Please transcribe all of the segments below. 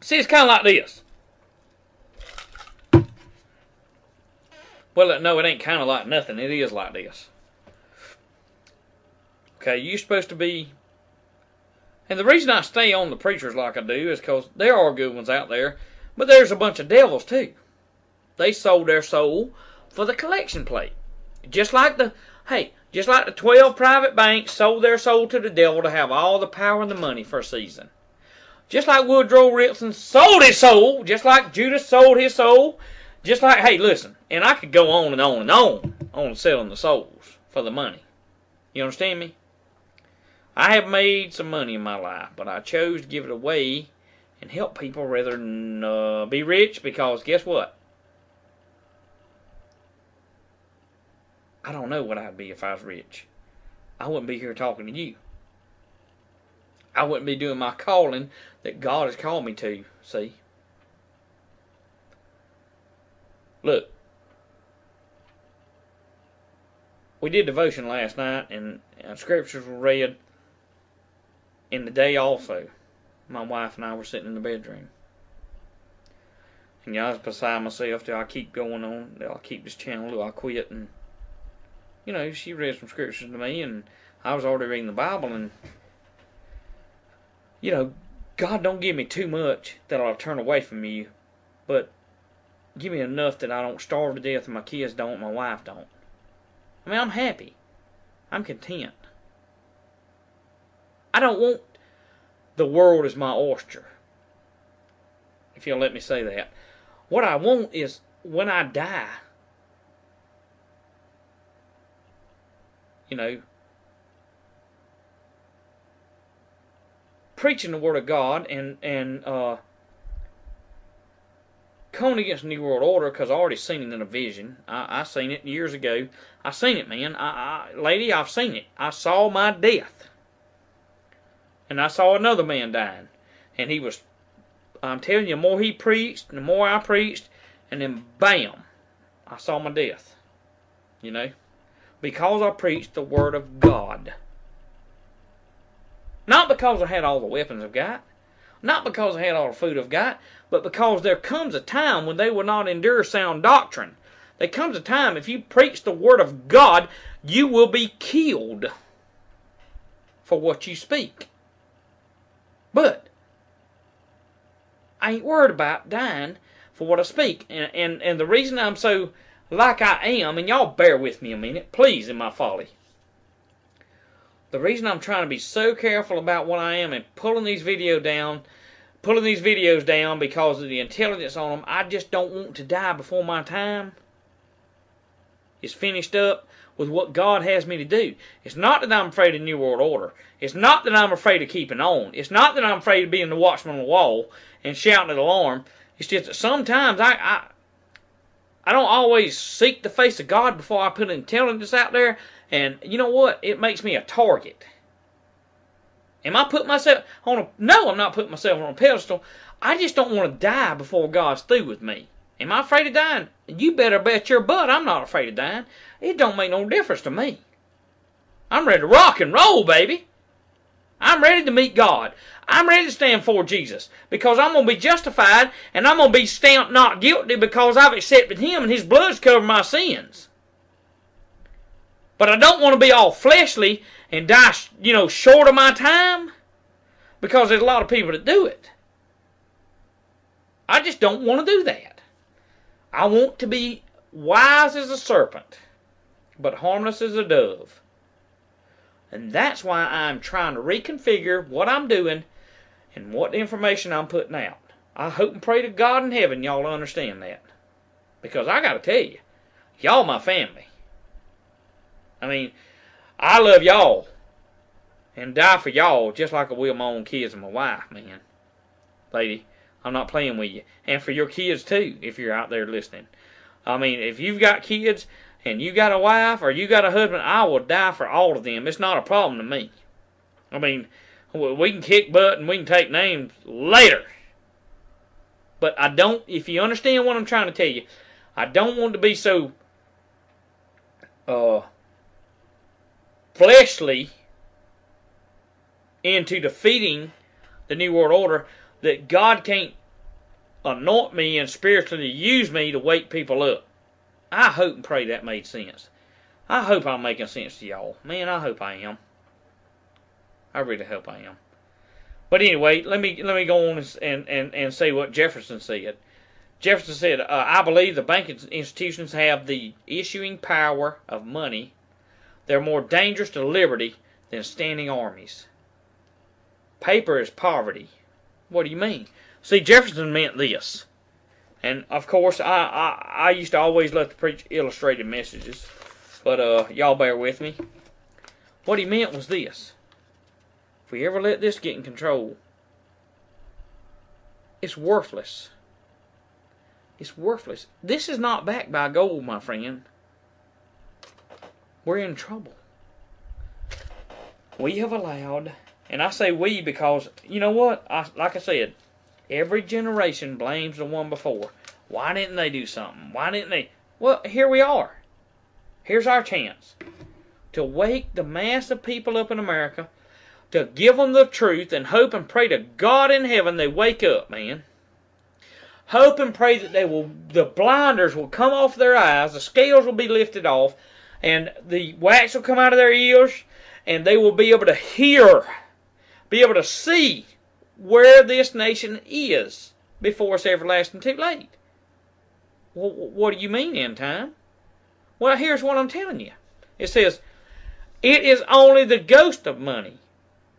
See, it's kind of like this. Well, no, it ain't kind of like nothing. It is like this. Okay, you're supposed to be... And the reason I stay on the preachers like I do is because there are good ones out there, but there's a bunch of devils too. They sold their soul for the collection plate. Just like the 12 private banks sold their soul to the devil to have all the power and the money for a season. Just like Woodrow Wilson sold his soul, just like Judas sold his soul, just like, hey, listen, and I could go on and on and on selling the souls for the money. You understand me? I have made some money in my life, but I chose to give it away and help people rather than be rich, because guess what? I don't know what I'd be if I was rich. I wouldn't be here talking to you. I wouldn't be doing my calling that God has called me to, see? Look, we did devotion last night, and scriptures were read. In the day also, my wife and I were sitting in the bedroom. And I was beside myself. Do I keep going on? Do I keep this channel? Do I quit? And, you know, she read some scriptures to me, and I was already reading the Bible. And, you know, God don't give me too much that I'll turn away from you. But give me enough that I don't starve to death, and my kids don't, and my wife don't. I mean, I'm happy. I'm content. I don't want the world as my oyster, if you'll let me say that. What I want is, when I die, you know, preaching the Word of God and coming against the New World Order, because I already seen it in a vision. I seen it years ago. I seen it, man. Lady, I've seen it. I saw my death. And I saw another man dying. And he was, I'm telling you, the more he preached, and the more I preached, and then bam, I saw my death. You know? Because I preached the Word of God. Not because I had all the weapons I've got. Not because I had all the food I've got. But because there comes a time when they will not endure sound doctrine. There comes a time, if you preach the Word of God, you will be killed for what you speak. But I ain't worried about dying for what I speak. And the reason I'm so like I am, and y'all bear with me a minute, please, in my folly. The reason I'm trying to be so careful about what I am and pulling these videos down because of the intelligence on them, I just don't want to die before my time is finished up with what God has me to do. It's not that I'm afraid of the New World Order. It's not that I'm afraid of keeping on. It's not that I'm afraid of being the watchman on the wall and shouting at the alarm. It's just that sometimes I don't always seek the face of God before I put intelligence out there. And you know what? It makes me a target. Am I putting myself on a... No, I'm not putting myself on a pedestal. I just don't want to die before God's through with me. Am I afraid of dying? You better bet your butt I'm not afraid of dying. It don't make no difference to me. I'm ready to rock and roll, baby. I'm ready to meet God. I'm ready to stand for Jesus. Because I'm going to be justified, and I'm going to be stamped not guilty because I've accepted Him and His blood's covered my sins. But I don't want to be all fleshly and die, you know, short of my time. Because there's a lot of people that do it. I just don't want to do that. I want to be wise as a serpent, but harmless as a dove. And that's why I'm trying to reconfigure what I'm doing and what information I'm putting out. I hope and pray to God in heaven y'all understand that. Because I got to tell you, y'all my family. I mean, I love y'all and die for y'all just like I will my own kids and my wife, man. Lady, I'm not playing with you. And for your kids too, if you're out there listening. I mean, if you've got kids and you got a wife or you got a husband, I will die for all of them. It's not a problem to me. I mean, we can kick butt and we can take names later. But I don't, if you understand what I'm trying to tell you, I don't want to be so fleshly into defeating the New World Order that God can't anoint me and spiritually use me to wake people up. I hope and pray that made sense. I hope I'm making sense to y'all. Man, I hope I am. I really hope I am. But anyway, let me go on and say what Jefferson said. Jefferson said, I believe the banking institutions have the issuing power of money. They're more dangerous to liberty than standing armies. Paper is poverty. What do you mean? See, Jefferson meant this. And, of course, I used to always love to preach illustrated messages. But y'all bear with me. What he meant was this. If we ever let this get in control, it's worthless. It's worthless. This is not backed by gold, my friend. We're in trouble. We have allowed, and I say we because, you know what? Like I said, every generation blames the one before. Why didn't they do something? Why didn't they? Well, here we are. Here's our chance to wake the mass of people up in America, to give them the truth, and hope and pray to God in heaven they wake up, man. Hope and pray that the blinders will come off their eyes, the scales will be lifted off, and the wax will come out of their ears, and they will be able to hear, be able to see where this nation is before it's everlasting too late. Well, what do you mean, end time? Well, here's what I'm telling you. It says, it is only the ghost of money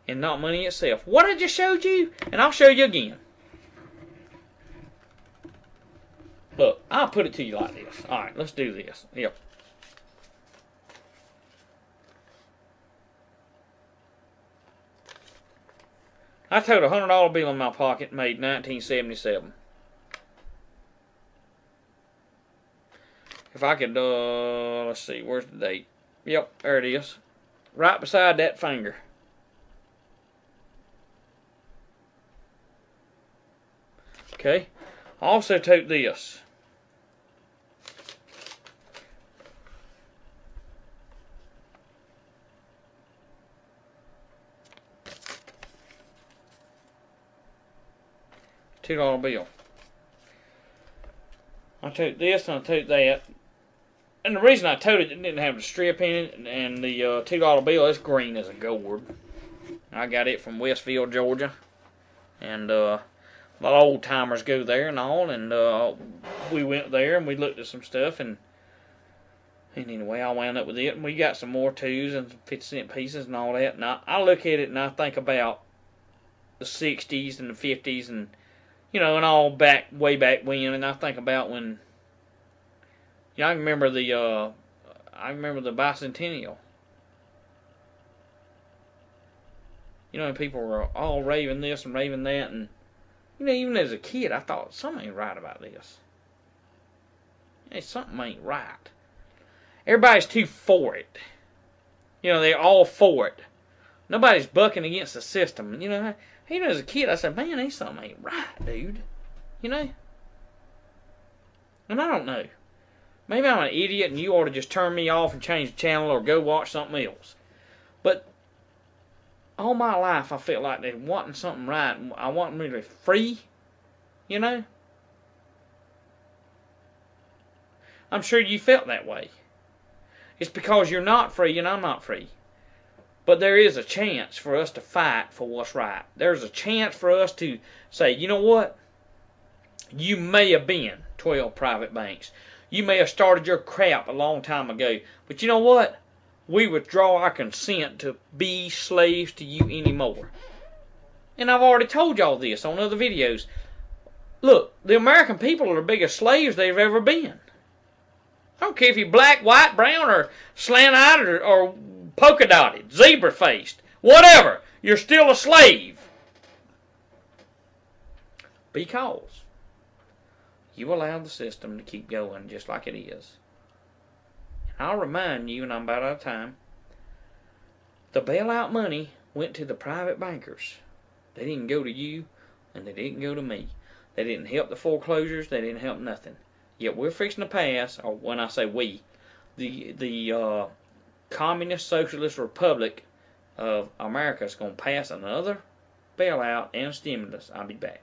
and not money itself. What I just showed you, and I'll show you again. Look, I'll put it to you like this. All right, let's do this. Yep. I told a $100 bill in my pocket, made 1977. If I could, let's see, where's the date? Yep, there it is. Right beside that finger. Okay. I also took this. $2 bill. I took this and I took that. And the reason I told it didn't have the strip in it, and the $2 bill is green as a gourd. I got it from Westville, Georgia. And a lot of old timers go there and all, and we went there and we looked at some stuff, and anyway, I wound up with it, and we got some more 2s and some 50-cent pieces and all that. And I look at it and I think about the 60s and the 50s and, you know, and all back, way back when, and I think about when, you know, I remember the bicentennial. You know, people were all raving this and raving that, and, you know, even as a kid, I thought, something ain't right about this. Hey, something ain't right. Everybody's too for it. You know, they're all for it. Nobody's bucking against the system. You know, even as a kid, I said, man, something ain't right, dude. You know? And I don't know. Maybe I'm an idiot and you ought to just turn me off and change the channel or go watch something else. But all my life, I felt like they wanting something right. I wasn't really free, you know? I'm sure you felt that way. It's because you're not free and I'm not free. But there is a chance for us to fight for what's right. There's a chance for us to say, you know what? You may have been 12 private banks. You may have started your crap a long time ago. But you know what? We withdraw our consent to be slaves to you anymore. And I've already told y'all this on other videos. Look, the American people are the biggest slaves they've ever been. I don't care if you're black, white, brown, or slant-eyed, or polka-dotted, zebra-faced, whatever. You're still a slave. Because you allow the system to keep going just like it is. And I'll remind you, and I'm about out of time, the bailout money went to the private bankers. They didn't go to you, and they didn't go to me. They didn't help the foreclosures. They didn't help nothing. Yet we're fixing to pass, or when I say we, the Communist Socialist Republic of America is going to pass another bailout and stimulus. I'll be back.